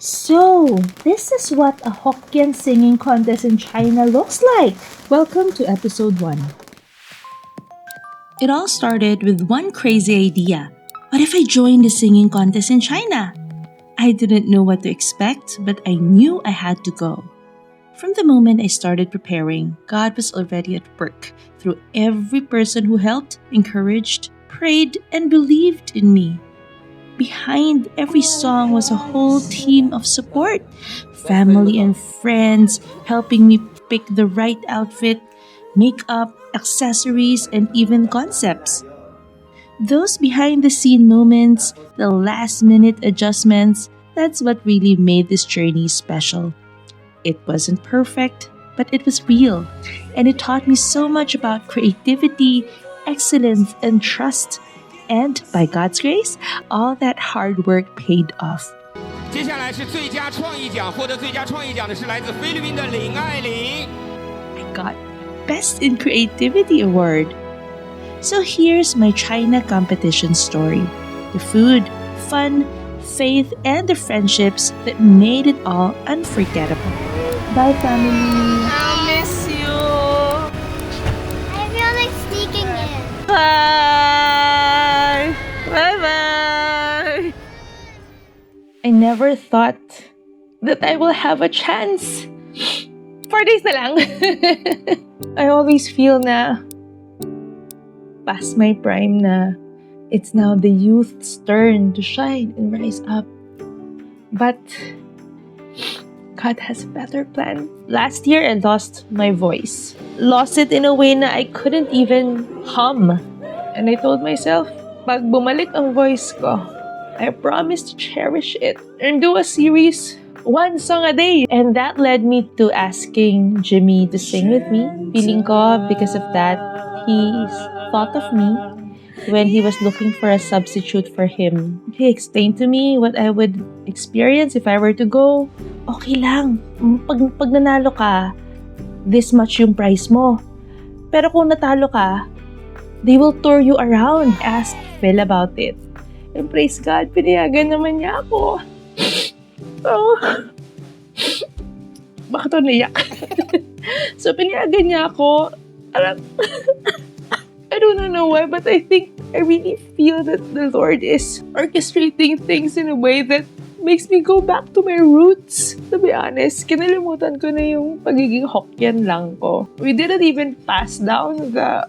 So, this is what a Hokkien singing contest in China looks like. Welcome to episode 1. It all started with one crazy idea. What if I joined the singing contest in China? I didn't know what to expect, but I knew I had to go. From the moment I started preparing, God was already at work through every person who helped, encouraged, prayed, and believed in me. Behind every song was a whole team of support, family and friends helping me pick the right outfit, makeup, accessories, and even concepts. Those behind the scene moments, the last minute adjustments, that's what really made this journey special. It wasn't perfect, but it was real, and it taught me so much about creativity, excellence, and trust. And by God's grace, all that hard work paid off. 接下来是最佳创意奖，获得最佳创意奖的是来自菲律宾的林爱玲。 I got Best in Creativity Award. So here's my China competition story. The food, fun, faith, and the friendships that made it all unforgettable. Bye, family. I'll miss you. I feel like sneaking in. Bye. Bye-bye. I never thought that I will have a chance. 4 days na lang. I always feel na past my prime na it's now the youth's turn to shine and rise up. But God has a better plan. Last year, I lost my voice. Lost it in a way na I couldn't even hum. And I told myself, pag bumalik ang voice ko, I promise to cherish it and do a series, 1 song a day. And that led me to asking Jimmy to sing with me. Feeling ko, because of that, he thought of me when he was looking for a substitute for him. He explained to me what I would experience if I were to go. Okay lang, pag nanalo ka, this much yung price mo. Pero kung natalo ka, they will tour you around. Ask Phil about it. And praise God, pinayagan naman niya ako. Oh. Bakit ako naiyak? So, pinayagan niya ako. Parang, I don't know why, but I think I really feel that the Lord is orchestrating things in a way that makes me go back to my roots. To be honest, kinalimutan ko na yung pagiging Hokkien lang ko. We didn't even pass down the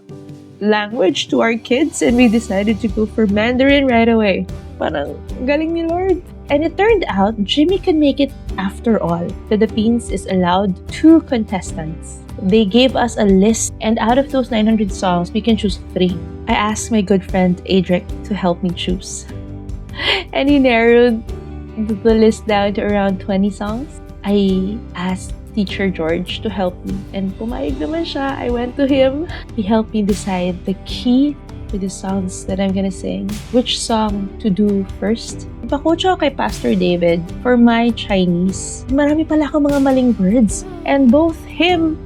language to our kids and we decided to go for Mandarin right away. Parang galing ni Lord. And it turned out Jimmy can make it after all. Philippines is allowed 2 contestants. They gave us a list and out of those 900 songs, we can choose 3. I asked my good friend Adric to help me choose. And he narrowed the list down to around 20 songs. I asked Teacher George to help me and pumayag naman siya. I went to him. He helped me decide the key to the songs that I'm gonna sing, which song to do first. Ipacoach ako kay Pastor David for my Chinese. Marami pala akong mga maling words. And both him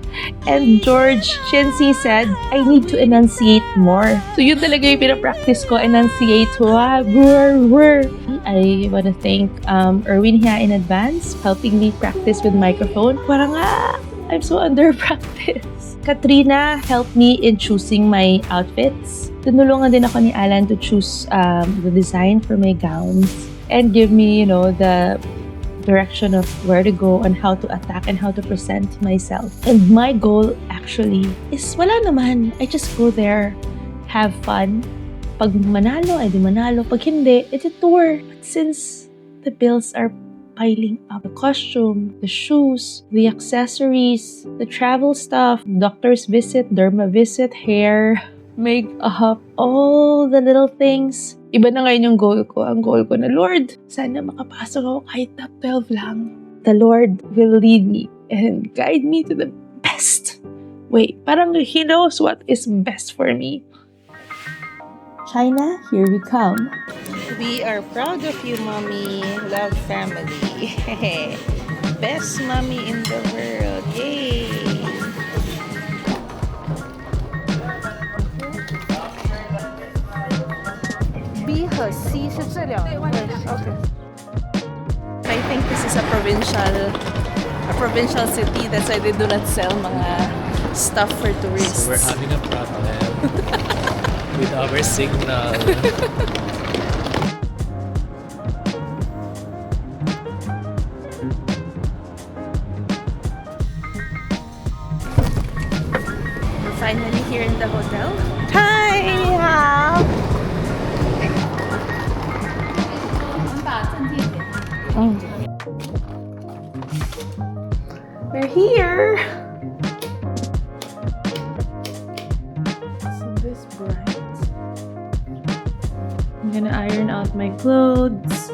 and George Shensi said, I need to enunciate more. So yun talaga yung pinapractice ko, enunciate. I want to thank Erwin here in advance, helping me practice with microphone. Parang I'm so under practice. Katrina helped me in choosing my outfits. Tinulungan din ako ni Alan to choose the design for my gowns and give me, the direction of where to go and how to attack and how to present myself. And my goal actually is wala naman. I just go there, have fun. Pag manalo, ay di manalo. Pag hindi, it's a tour. But since the bills are piling up, the costume, the shoes, the accessories, the travel stuff, doctor's visit, derma visit, hair, makeup, all the little things. Iba na ngayon yung goal ko. Ang goal ko na, Lord, sana makapasok ako kahit top 12 lang. The Lord will lead me and guide me to the best way. Parang He knows what is best for me. China, here we come. We are proud of you, Mommy. Love family. Best mommy in the world. Yay! B 和 C 是这两个。对，OK。My think this is a provincial city. That's why they do not sell mga stuff for tourists. So we're having a problem with our signal. We're finally here in the hotel. Hi! How? We're here! So this bright. I'm gonna iron out my clothes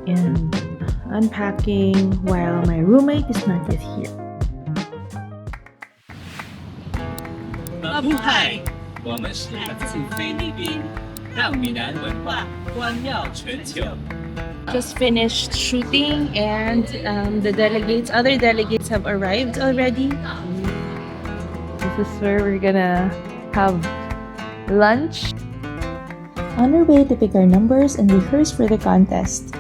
and unpacking while my roommate is not yet here. 嗨，我们是来自菲律宾，让闽南文化光耀全球。 Just finished shooting and other delegates have arrived already. This is where we're gonna have lunch. On our way to pick our numbers and rehearse for the contest.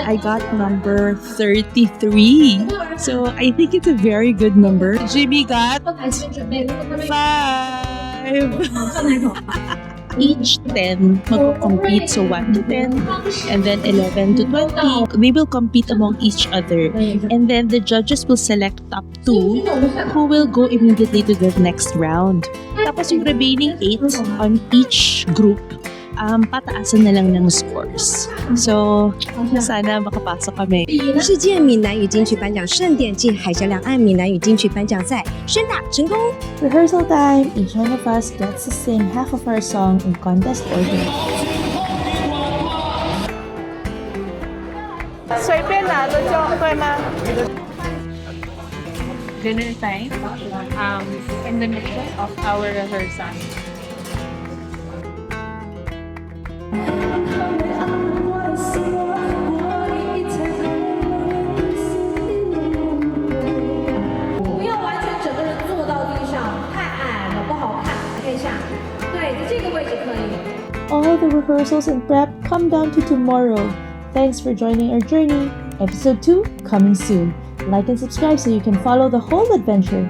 I got number 33. So I think it's a very good number. Jimmy got 5. Each 10 mag-compete, so 1 to 10, and then 11 to 20. They will compete among each other, and then the judges will select top 2 who will go immediately to the next round. Tapos yung remaining 8 on each group, pataasan na lang ng scores. So, sana makapasok kami. 世界闽南语金曲颁奖盛典暨海峡两岸闽南语金曲颁奖赛宣打成功。 Rehearsal time, each one of us gets to sing half of our song in contest order. 随便拿的就对吗 ？Dinner time, in the middle of our rehearsal. All the rehearsals and prep come down to tomorrow. Thanks for joining our journey. Episode 2 coming soon. Like and subscribe so you can follow the whole adventure.